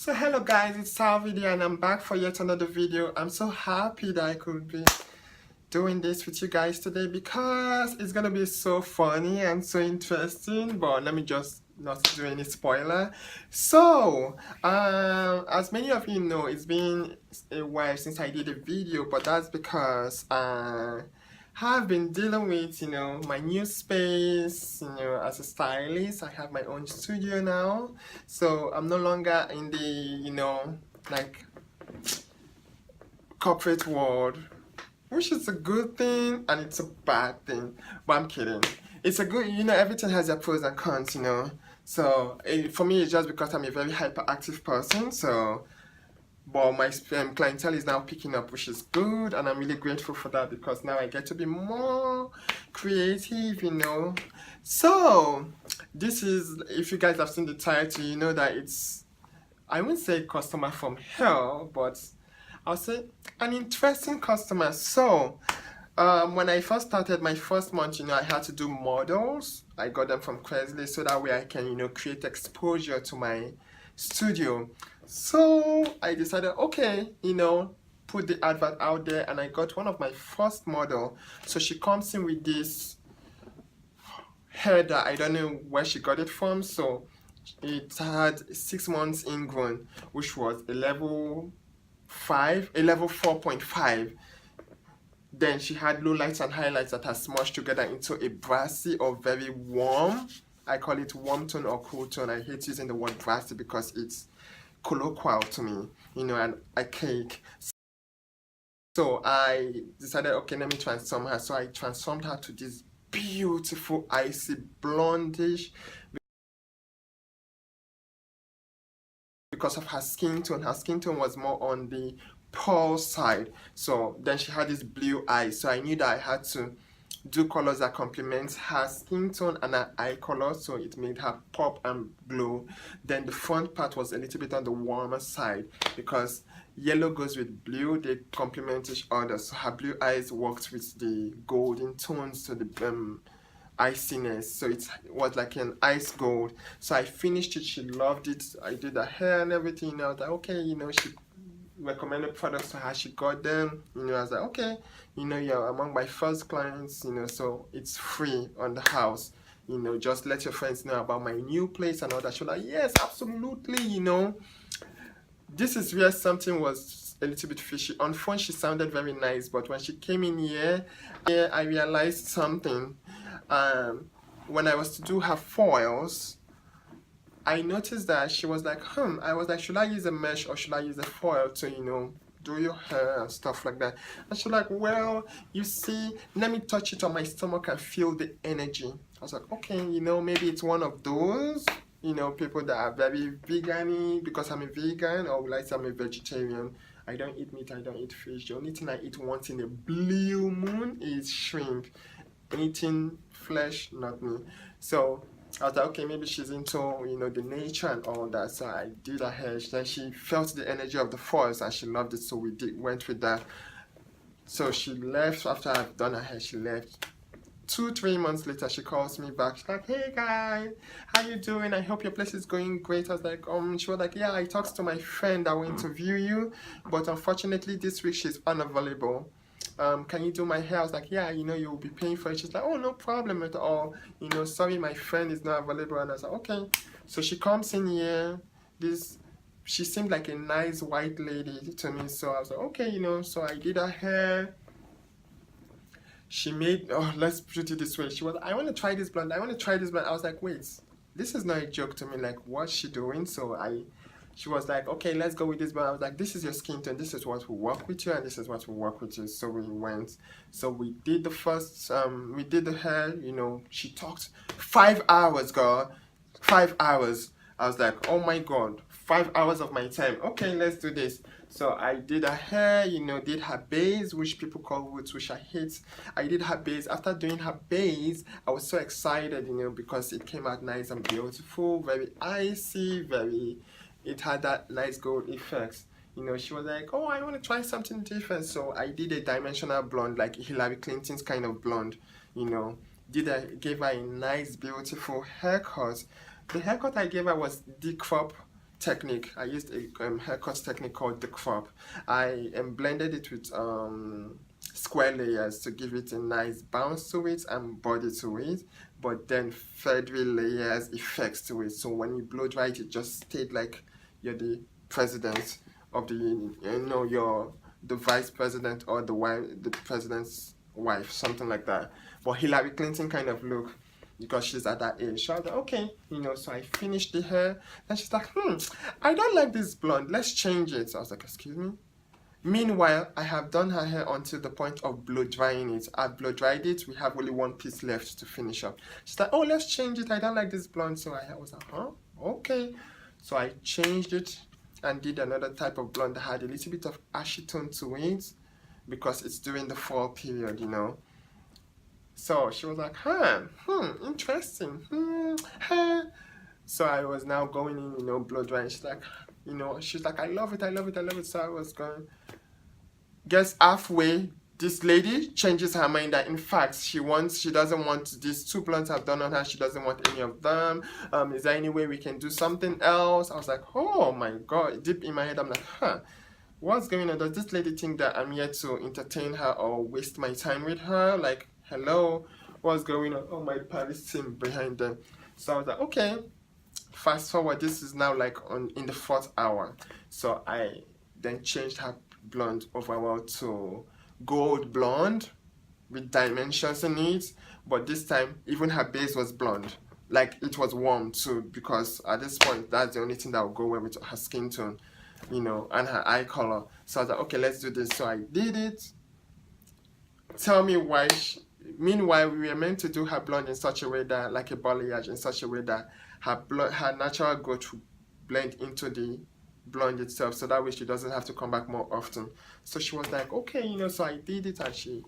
So hello guys, it's SALVY D and I'm back for yet another video. I'm so happy that I could be doing this with you guys today because it's gonna be so funny and so interesting. But let me just not do any spoiler. So as many of you know, it's been a while since I did a video, but that's because have been dealing with, my new space, as a stylist. I have my own studio now, so I'm no longer in the, like corporate world, which is a good thing and it's a bad thing, but I'm kidding. It's a good, everything has their pros and cons, so for me it's just because I'm a very hyperactive person, so but my clientele is now picking up, which is good, and I'm really grateful for that because now I get to be more creative, So this is, if you guys have seen the title, you know that it's, I wouldn't say customer from hell, but I'll say an interesting customer. So when I first started my first month, I had to do models. I got them from Craigslist so that way I can, create exposure to my studio. So I decided, okay, put the advert out there, and I got one of my first model. So she comes in with this hair that I don't know where she got it from. So it had 6 months ingrown, which was a level 4.5. Then she had lowlights and highlights that are smushed together into a brassy or very warm. I call it warm tone or cool tone. I hate using the word brassy because it's colloquial to me, and archaic. So I decided, okay, let me transform her. So I transformed her to this beautiful icy blondish because of her skin tone. Her skin tone was more on the pearl side. So then she had this blue eyes. So I knew that I had to do colors that complement her skin tone and her eye color, so it made her pop and glow. Then the front part was a little bit on the warmer side because yellow goes with blue, they complement each other. So her blue eyes worked with the golden tones to the iciness, so it was like an ice gold. So I finished it, she loved it. I did her hair and everything. I was like, okay, she recommended products to her, she got them. I was like, okay, you're among my first clients, so it's free on the house, just let your friends know about my new place and all that. She was like, yes, absolutely. This is where something was a little bit fishy. On phone she sounded very nice, but when she came in here I realized something. When I was to do her foils, I noticed that she was like, I was like, should I use a mesh or should I use a foil to, do your hair and stuff like that? And she was like, well, you see, let me touch it on my stomach and feel the energy. I was like, okay, maybe it's one of those, people that are very vegan-y because I'm a vegan, or like I'm a vegetarian. I don't eat meat, I don't eat fish. The only thing I eat once in a blue moon is shrimp. Eating flesh, not me. So I was like, okay, maybe she's into, the nature and all that. So I did her hair. Then she felt the energy of the forest and she loved it. So we went with that. So she left after I've done her hair. She left. 2-3 months later, she calls me back. She's like, hey guys, how you doing? I hope your place is going great. I was like, she was like, yeah, I talked to my friend that will interview you, but unfortunately this week she's unavailable. Can you do my hair? I was like, yeah, you'll be paying for it. She's like, oh, no problem at all. Sorry, my friend is not available. And I was like, okay. So she comes in here. She seemed like a nice white lady to me. So I was like, okay, so I did her hair. She made, let's put it this way. She was, I want to try this blonde. I want to try this blonde. I was like, wait, this is not a joke to me. Like, what's she doing? So she was like, okay, let's go with this. But I was like, this is your skin tone. This is what will work with you, and this is what will work with you. So we went. So we did the first, we did the hair. She talked 5 hours, girl. 5 hours. I was like, oh my God, 5 hours of my time. Okay, let's do this. So I did her hair, did her base, which people call roots, which I hate. I did her base. After doing her base, I was so excited, because it came out nice and beautiful, very icy, it had that nice gold effect. She was like, oh, I want to try something different. So I did a dimensional blonde, like Hillary Clinton's kind of blonde, gave her a nice, beautiful haircut. The haircut I gave her was decrop technique. I used a haircut technique called the crop. I blended it with square layers to give it a nice bounce to it and body to it, but then feathery layers effects to it. So when you blow dry it, it just stayed like you're the president of the, you're the vice president or the president's wife, something like that. But Hillary Clinton kind of look, because she's at that age. So I was like, okay, so I finished the hair. And she's like, I don't like this blonde. Let's change it. So I was like, excuse me? Meanwhile, I have done her hair until the point of blow drying it. I've blow dried it. We have only one piece left to finish up. She's like, oh, let's change it. I don't like this blonde. So I was like, huh? Okay. So I changed it and did another type of blonde that had a little bit of ashy tone to it, because it's during the fall period, So she was like, interesting. So I was now going in, blow drying. She's like, I love it, I love it, I love it. So I was going. Guess halfway, this lady changes her mind that in fact she doesn't want these two blondes I've done on her. She doesn't want any of them. Is there any way we can do something else? I was like, oh my God. Deep in my head, I'm like, what's going on? Does this lady think that I'm here to entertain her or waste my time with her? Like, hello, what's going on? Oh, my Paris team behind them. So I was like, okay. Fast forward, this is now like in the 4th hour. So I then changed her blonde overall to gold blonde with dimensions in it. But this time, even her base was blonde. Like, it was warm too, because at this point, that's the only thing that would go well with her skin tone, and her eye color. So I was like, okay, let's do this. So I did it. Tell me why. Meanwhile, we were meant to do her blonde in such a way that, like a balayage, in such a way that her natural growth would blend into the blonde itself, so that way she doesn't have to come back more often. So she was like, okay, so I did it, and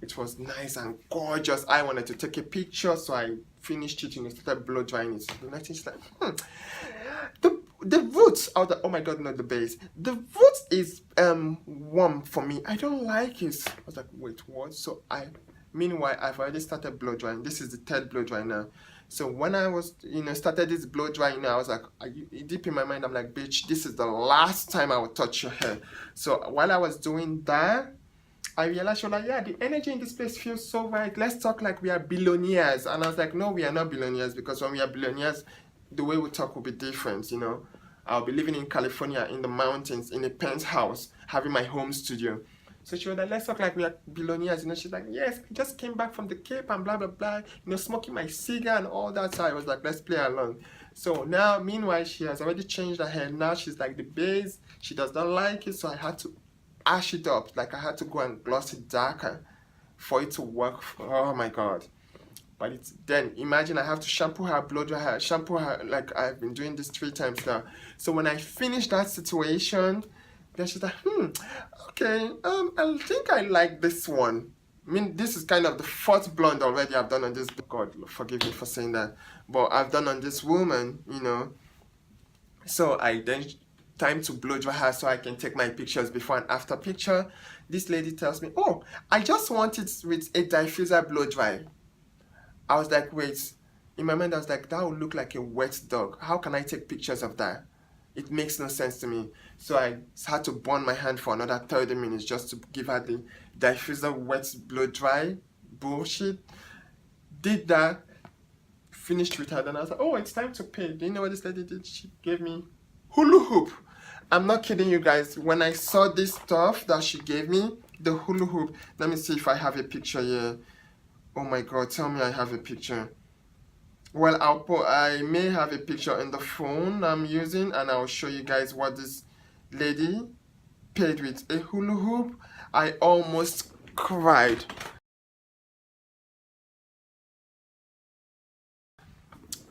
it was nice and gorgeous. I wanted to take a picture, so I finished it, started blow drying it. The next thing she's like, the roots, oh my God, not the base. The roots is warm for me. I don't like it. I was like, wait, what? So meanwhile, I've already started blow drying. This is the 3rd blow dry now. So when I was, started this blow drying, I was like, deep in my mind, I'm like, bitch, this is the last time I will touch your hair. So while I was doing that, I realized, she was like, yeah, the energy in this place feels so right. Let's talk like we are billionaires. And I was like, no, we are not billionaires, because when we are billionaires, the way we talk will be different, I'll be living in California, in the mountains, in a penthouse, having my home studio. So she was like, let's talk like we are billionaires. She's like, yes, I just came back from the Cape and blah, blah, blah, smoking my cigar and all that. So I was like, let's play along. So now, meanwhile, she has already changed her hair. Now she's like, the base, she does not like it. So I had to ash it up. Like, I had to go and gloss it darker for it to work. Oh my God. But then imagine I have to shampoo her, blow dry her, shampoo her. Like, I've been doing this 3 times now. So when I finished that situation, then she's like, okay, I think I like this one. I mean, this is kind of the 4th blonde already I've done on this. God, forgive me for saying that. But I've done on this woman, So I then, time to blow dry her so I can take my pictures before and after picture. This lady tells me, oh, I just want it with a diffuser blow dry. I was like, wait. In my mind, I was like, that would look like a wet dog. How can I take pictures of that? It makes no sense to me. So I had to burn my hand for another 30 minutes just to give her the diffuser wet blow dry bullshit. Did that, finished with her. Then I was like, oh, it's time to pay. Do you know what this lady did? She gave me hula hoop. I'm not kidding you guys. When I saw this stuff that she gave me, the hula hoop, let me see if I have a picture here. Oh my God, tell me I have a picture. Well, I may have a picture in the phone I'm using, and I'll show you guys what this lady paid with a hula hoop. I almost cried.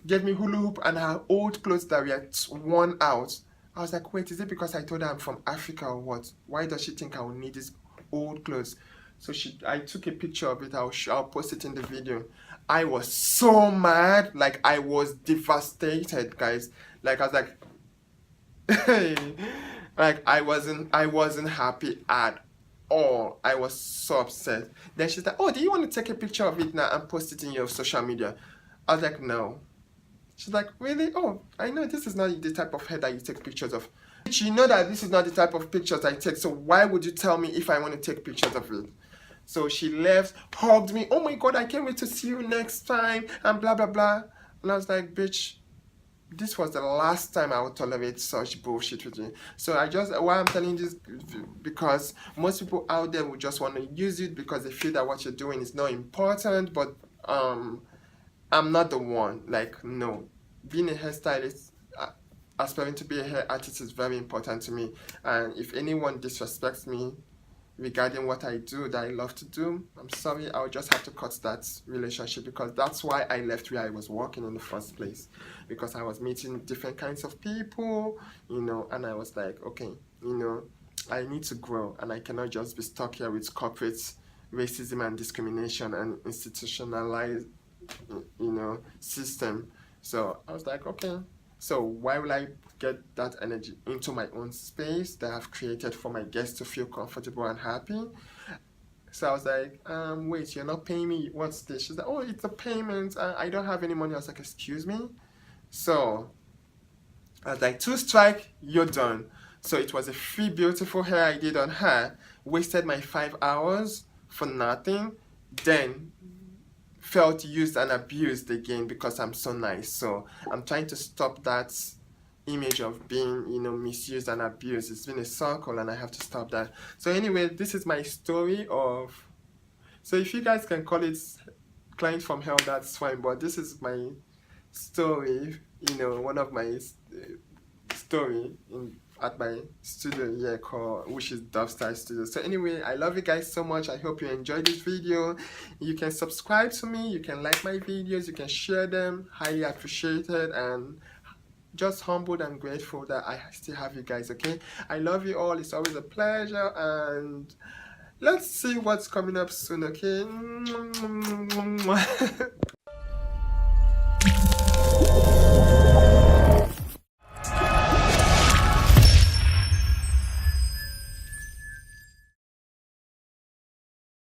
Gave me hula hoop and her old clothes that were worn out. I was like, wait, is it because I told her I'm from Africa or what? Why does she think I will need these old clothes? So I took a picture of it. I'll post it in the video. I was so mad. Like, I was devastated, guys. Like, I was like, like, I wasn't happy at all. I was so upset. Then she's like, oh, do you want to take a picture of it now and post it in your social media? I was like, no. She's like, really? Oh, I know this is not the type of hair that you take pictures of. You know that this is not the type of pictures I take, so why would you tell me if I want to take pictures of it? So she left, hugged me. Oh my God, I can't wait to see you next time, and blah, blah, blah. And I was like, bitch, this was the last time I would tolerate such bullshit with you. So why I'm telling this, because most people out there will just want to use it because they feel that what you're doing is not important, but I'm not the one. Like, no. Being a hairstylist, aspiring to be a hair artist is very important to me. And if anyone disrespects me regarding what I do that I love to do, I'm sorry, I'll just have to cut that relationship, because that's why I left where I was working in the first place, because I was meeting different kinds of people, you know, and I was like, okay, you know, I need to grow, and I cannot just be stuck here with corporate racism and discrimination and institutionalized, you know, system. So I was like, okay, so why will I get that energy into my own space that I've created for my guests to feel comfortable and happy? So I was like, wait, you're not paying me, what's this? She's like, oh, it's a payment, I don't have any money. I was like, excuse me? So I was like, two strike, you're done. So it was a free beautiful hair I did on her, wasted my 5 hours for nothing, then felt used and abused again because I'm so nice. So I'm trying to stop that image of being, you know, misused and abused. It's been a circle and I have to stop that. So anyway, this is my story of, so if you guys can call it client from hell, that's fine, but this is my story, you know, one of my story at my studio here called, which is Dovestyles Studio. So anyway, I love you guys so much. I hope you enjoyed this video. You can subscribe to me, you can like my videos, you can share them. Highly appreciated, and just humbled and grateful that I still have you guys. Okay, I love you all. It's always a pleasure, and let's see what's coming up soon. Okay.